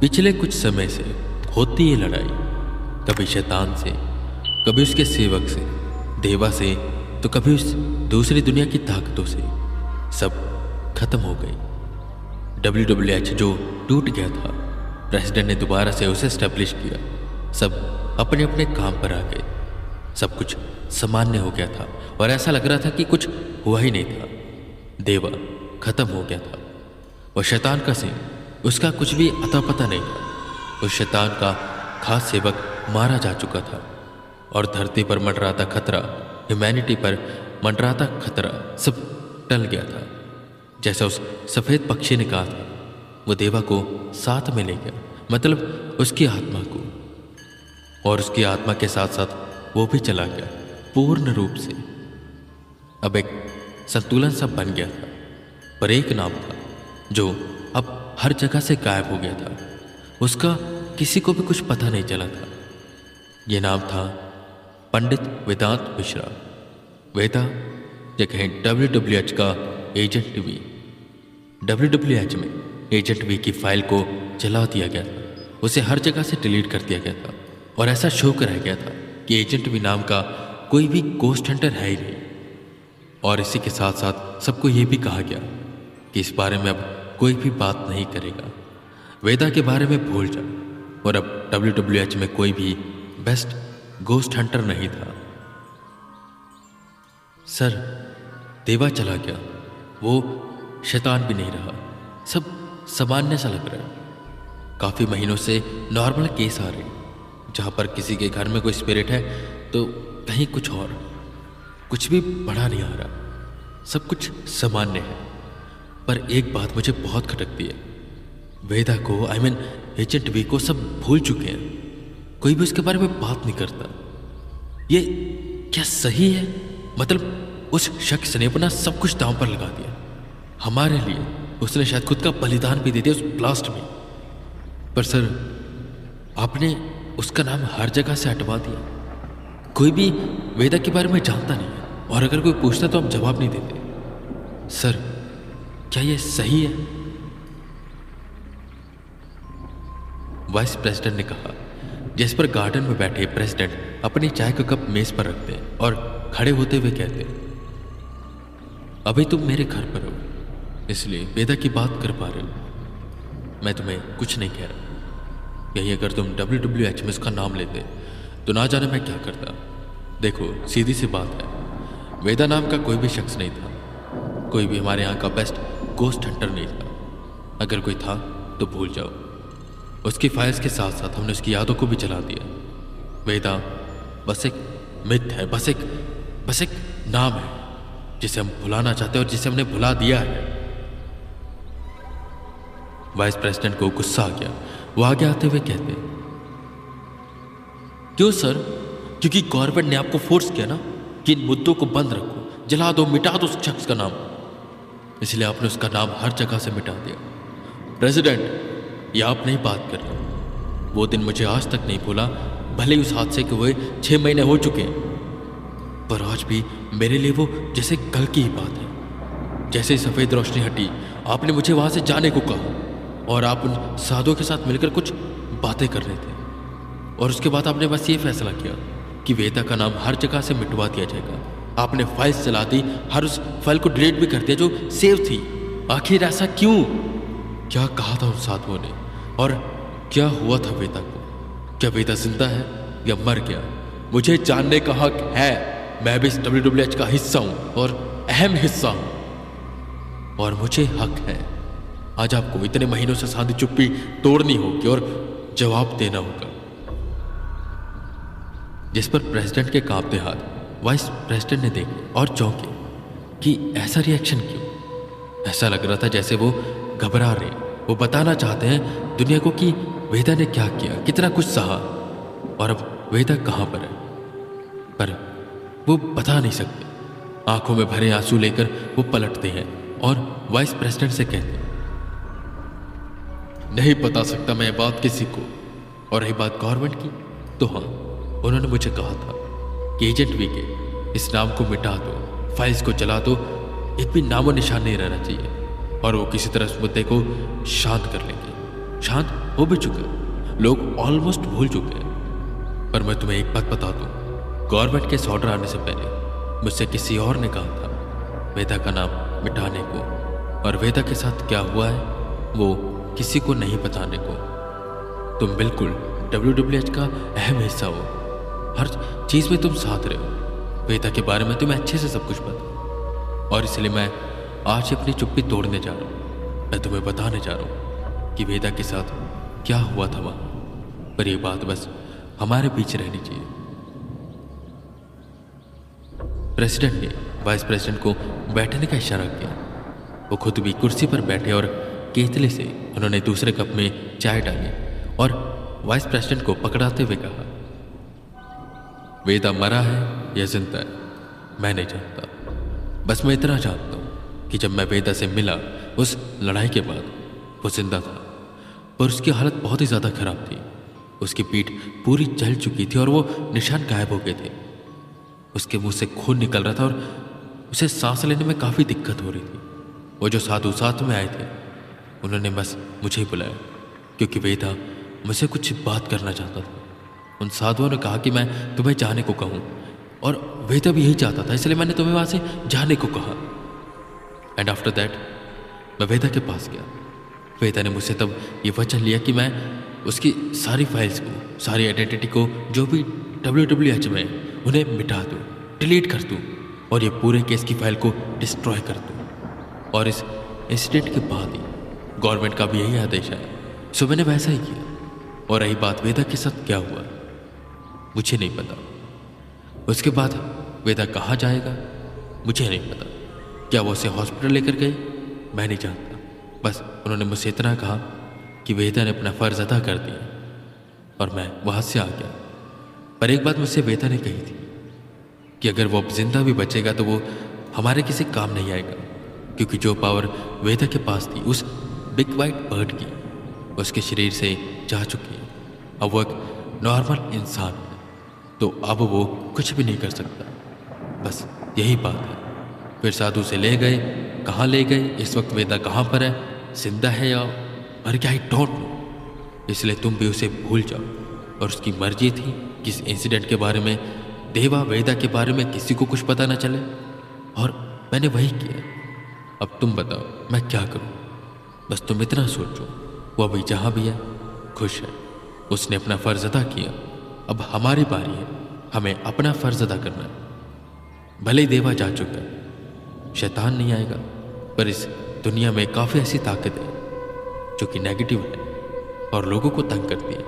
पिछले कुछ समय से होती है लड़ाई, कभी शैतान से, कभी उसके सेवक से, देवा से, तो कभी उस दूसरी दुनिया की ताकतों से। सब खत्म हो गई। WWH जो टूट गया था, प्रेसिडेंट ने दोबारा से उसे एस्टेब्लिश किया। सब अपने अपने काम पर आ गए। सब कुछ सामान्य हो गया था और ऐसा लग रहा था कि कुछ हुआ ही नहीं था। देवा खत्म हो गया था और शैतान का सिंह, उसका कुछ भी अता पता नहीं था। उस शैतान का खास सेवक मारा जा चुका था और धरती पर मंडराता खतरा, ह्यूमैनिटी पर मंडराता खतरा सब टल गया था। जैसा उस सफेद पक्षी ने कहा था, वो देवा को साथ में ले गया, मतलब उसकी आत्मा को, और उसकी आत्मा के साथ साथ वो भी चला गया पूर्ण रूप से। अब एक संतुलन सा बन गया था, पर एक नाम था जो अब हर जगह से गायब हो गया था। उसका किसी को भी कुछ पता नहीं चला था। यह नाम था पंडित वेदांत मिश्रा। वेदा या कहें WWH का एजेंट वी। WWH में एजेंट वी की फाइल को जला दिया गया था। उसे हर जगह से डिलीट कर दिया गया था और ऐसा शौक रह गया था कि एजेंट वी नाम का कोई भी गोस्ट हंटर है ही नहीं। और इसी के साथ साथ सबको यह भी कहा गया कि इस बारे में अब कोई भी बात नहीं करेगा। वेदा के बारे में भूल जा। और अब WWH में कोई भी बेस्ट गोस्ट हंटर नहीं था। सर, देवा चला गया, वो शैतान भी नहीं रहा। सब सामान्य सा लग रहा है। काफी महीनों से नॉर्मल केस आ रहे, जहां पर किसी के घर में कोई स्पिरिट है तो कहीं कुछ और, कुछ भी बड़ा नहीं आ रहा। सब कुछ सामान्य है। पर एक बात मुझे बहुत खटकती है। वेदा को, एजेंट वी को सब भूल चुके हैं। कोई भी उसके बारे में बात नहीं करता। ये क्या सही है? मतलब उस शख्स ने अपना सब कुछ दांव पर लगा दिया हमारे लिए। उसने शायद खुद का बलिदान भी दे दिया उस ब्लास्ट में। पर सर, आपने उसका नाम हर जगह से हटवा दिया। कोई भी वेदा के बारे में जानता नहीं है, और अगर कोई पूछता तो आप जवाब नहीं देते। सर, क्या यह सही है? वाइस प्रेसिडेंट ने कहा, जिस पर गार्डन में बैठे प्रेसिडेंट अपनी चाय का कप मेज पर रखते हैं और खड़े होते हुए कहते हैं, अभी तुम मेरे घर पर हो, इसलिए वेदा की बात कर पा रहे हो। मैं तुम्हें कुछ नहीं कह रहा। यही अगर तुम WWH में उसका नाम लेते तो ना जाने मैं क्या करता। देखो, सीधी सी बात है, वेदा नाम का कोई भी शख्स नहीं था। कोई भी हमारे यहाँ का बेस्ट गोस्ट हंटर नहीं था। अगर कोई था तो भूल जाओ। उसकी फाइल्स के साथ साथ हमने उसकी यादों को भी जला दिया। वेदा बस एक मिथ है, बस एक नाम है जिसे हम भुलाना चाहते हैं और जिसे हमने भुला दिया है। वाइस प्रेसिडेंट को गुस्सा आ गया। वो आगे आते हुए कहते, क्यों सर? क्योंकि गवर्नमेंट ने आपको फोर्स किया ना कि इन मुद्दों को बंद रखो, जला दो, मिटा दो उस शख्स का नाम, इसलिए आपने उसका नाम हर जगह से मिटा दिया। प्रेसिडेंट, ये आप नहीं बात कर रहे। वो दिन मुझे आज तक नहीं भूला, भले ही उस हादसे के हुए 6 महीने हो चुके हैं, पर आज भी मेरे लिए वो जैसे कल की ही बात है। जैसे ही सफेद रोशनी हटी, आपने मुझे वहां से जाने को कहा और आप उन साधुओं के साथ मिलकर कुछ बातें कर रहे थे, और उसके बाद आपने बस ये फैसला किया कि वेदा का नाम हर जगह से मिटवा दिया जाएगा। आपने फाइल्स चला दी, हर उस फाइल को डिलीट भी कर दिया जो सेव थी। आखिर ऐसा क्यों? क्या कहा था उन साधुओं ने, और क्या हुआ था वेदा को? क्या वेदा जिंदा है या मर गया? मुझे जानने का हक है। मैं भी इस WWH का हिस्सा हूं और अहम हिस्सा हूं, और मुझे हक है। आज आपको इतने महीनों से साधी चुप्पी तोड़नी होगी और जवाब देना होगा। जिस पर प्रेसिडेंट के कांपते हाथ वाइस प्रेसिडेंट ने देखे और चौंके कि ऐसा रिएक्शन क्यों? ऐसा लग रहा था जैसे वो घबरा रहे, वो बताना चाहते हैं दुनिया को कि वेदा ने क्या किया, कितना कुछ सहा, और अब वेदा कहां पर है, पर वो बता नहीं सकते। आंखों में भरे आंसू लेकर वो पलटते हैं और वाइस प्रेसिडेंट से कहते हैं, नहीं बता सकता मैं ये बात किसी को। और रही बात गवर्नमेंट की, तो हाँ, उन्होंने मुझे कहा था कि एजेंट वी के इस नाम को मिटा दो, फाइल्स को जला दो, एक भी नामो निशान नहीं रहना चाहिए, और वो किसी तरह उस मुद्दे को शांत कर लेंगे। शांत हो भी चुका है, लोग ऑलमोस्ट भूल चुके हैं। पर मैं तुम्हें एक बात बता दूं, गवर्नमेंट के इस ऑर्डर आने से पहले मुझसे किसी और ने कहा था वेदा का नाम मिटाने को, और वेदा के साथ क्या हुआ है वो किसी को नहीं बताने को। तुम बिल्कुल WWH का अहम हिस्सा हो, हर चीज में तुम साथ रहे हो। वेदा के बारे में तुम्हें अच्छे से सब कुछ पता, और इसलिए मैं आज अपनी चुप्पी तोड़ने जा रहा हूँ। मैं तुम्हें बताने जा रहा हूँ कि वेदा के साथ क्या हुआ था वहां, पर यह बात बस हमारे बीच रहनी चाहिए। प्रेसिडेंट ने वाइस प्रेसिडेंट को बैठने का इशारा किया। वो खुद भी कुर्सी पर बैठे और केतली से उन्होंने दूसरे कप में चाय डाली और वाइस प्रेसिडेंट को पकड़ाते हुए कहा, वेदा मरा है या जिंदा है मैं नहीं जानता, बस मैं इतना जानता हूं कि जब मैं वेदा से मिला उस लड़ाई के बाद वो जिंदा था, पर उसकी हालत बहुत ही ज्यादा खराब थी। उसकी पीठ पूरी जल चुकी थी और वो निशान गायब हो गए थे। उसके मुंह से खून निकल रहा था और उसे सांस लेने में काफी दिक्कत हो रही थी। वो जो साधु साथ में आए थे उन्होंने बस मुझे ही बुलाया क्योंकि वेदा मुझसे कुछ बात करना चाहता था। उन साधुओं ने कहा कि मैं तुम्हें जाने को कहूं, और वेदा भी यही चाहता था, इसलिए मैंने तुम्हें वहां से जाने को कहा। एंड आफ्टर दैट मैं वेदा के पास गया। वेदा ने मुझसे तब ये वचन लिया कि मैं उसकी सारी फाइल्स को, सारी आइडेंटिटी को, जो भी WWH में, उन्हें मिटा दूँ, डिलीट कर दूँ और ये पूरे केस की फाइल को डिस्ट्रॉय कर दूँ। और इस इंसिडेंट के बाद ही गवर्नमेंट का भी यही आदेश है, सो मैंने वैसा ही किया। और रही बात वेदा के साथ क्या हुआ, मुझे नहीं पता। उसके बाद वेदा कहाँ जाएगा मुझे नहीं पता। क्या वो उसे हॉस्पिटल लेकर गए मैं नहीं जानता। बस उन्होंने मुझसे इतना कहा कि वेदा ने अपना फर्ज अदा कर दिया और मैं वहां से आ गया। पर एक बात मुझसे वेदा ने कही थी कि अगर वो अब जिंदा भी बचेगा तो वो हमारे किसी काम नहीं आएगा, क्योंकि जो पावर वेदा के पास थी उस बिग वाइट बर्ड की उसके शरीर से जा चुकी है। अब वो एक नॉर्मल इंसान है, तो अब वो कुछ भी नहीं कर सकता। बस यही बात है। फिर साधु से ले गए, कहाँ ले गए, इस वक्त वेदा कहाँ पर है, जिंदा है या मर गया, आई डोंट नो। इसलिए तुम भी उसे भूल जाओ। और उसकी मर्जी थी कि इस इंसिडेंट के बारे में, देवा वेदा के बारे में किसी को कुछ पता ना चले, और मैंने वही किया। अब तुम बताओ मैं क्या करूं। बस तुम इतना सोचो, वो अभी जहां भी है खुश है, उसने अपना फर्ज अदा किया। अब हमारी बारी है, हमें अपना फर्ज अदा करना है। भले ही देवा जा चुका है, शैतान नहीं आएगा, पर इस दुनिया में काफ़ी ऐसी ताकत है जो कि नेगेटिव है और लोगों को तंग करती है।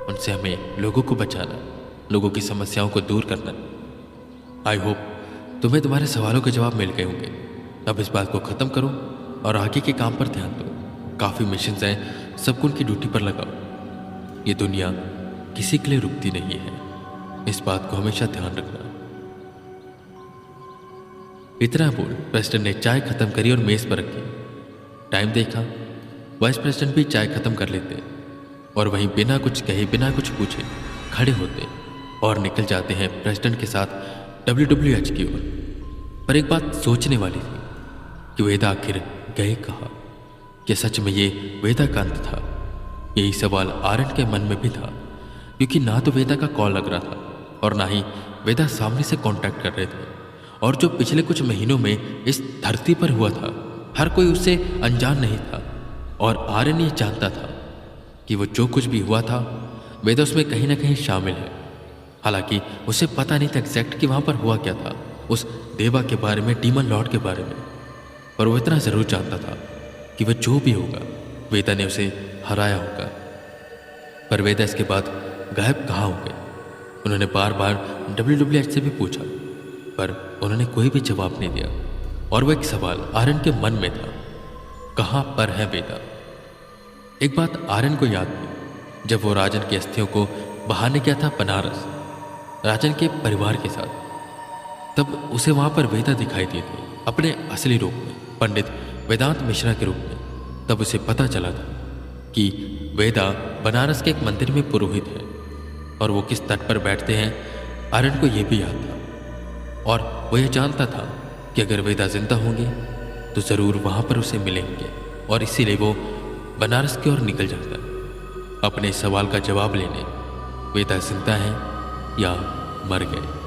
उनसे हमें लोगों को बचाना, लोगों की समस्याओं को दूर करना। आई होप तुम्हें तुम्हारे सवालों के जवाब मिल गए होंगे। अब इस बात को ख़त्म करो और आगे के काम पर ध्यान दो। काफ़ी मिशन हैं, सबको उनकी ड्यूटी पर लगाओ। ये दुनिया किसी के लिए रुकती नहीं है, इस बात को हमेशा ध्यान रखना। इतना बोल प्रेसिडेंट ने चाय खत्म करी और मेज पर रखी। टाइम देखा, वाइस प्रेसिडेंट भी चाय खत्म कर लेते और वहीं बिना कुछ कहे, बिना कुछ पूछे खड़े होते और निकल जाते हैं प्रेसिडेंट के साथ WWH की ओर। पर एक बात सोचने वाली थी कि वेदा आखिर गए कहाँ। क्या सच में ये वेदा का अंत था? यही सवाल आर्यन के मन में भी था, क्योंकि ना तो वेदा का कॉल लग रहा था और ना ही वेदा सामने से कांटेक्ट कर रहे थे। और जो पिछले कुछ महीनों में इस धरती पर हुआ था, हर कोई उससे अनजान नहीं था। और आर्यन ये जानता था कि वो जो कुछ भी हुआ था, वेदा उसमें कहीं ना कहीं शामिल है। हालांकि उसे पता नहीं था एग्जैक्ट कि वहाँ पर हुआ क्या था, उस देवा के बारे में, डीमन लॉर्ड के बारे में। पर वो इतना ज़रूर जानता था कि वह जो भी होगा, वेदा ने उसे हराया होगा। पर वेदा इसके बाद गायब कहाँ हो गए? उन्होंने बार बार WWH से भी पूछा, पर उन्होंने कोई भी जवाब नहीं दिया। और वह एक सवाल आर्यन के मन में था, कहाँ पर है वेदा? एक बात आर्यन को याद थी, जब वो राजन की अस्थियों को बहाने गया था बनारस राजन के परिवार के साथ, तब उसे वहां पर वेदा दिखाई दी थी अपने असली रूप में, पंडित वेदांत मिश्रा के रूप में। तब उसे पता चला था कि वेदा बनारस के एक मंदिर में पुरोहित है और वो किस तट पर बैठते हैं, आर्यन को यह भी याद था। और वो यह जानता था कि अगर वेदा जिंदा होंगे तो ज़रूर वहाँ पर उसे मिलेंगे, और इसीलिए वो बनारस की ओर निकल जाता है अपने इस सवाल का जवाब लेने। वेदा जिंदा है या मर गए।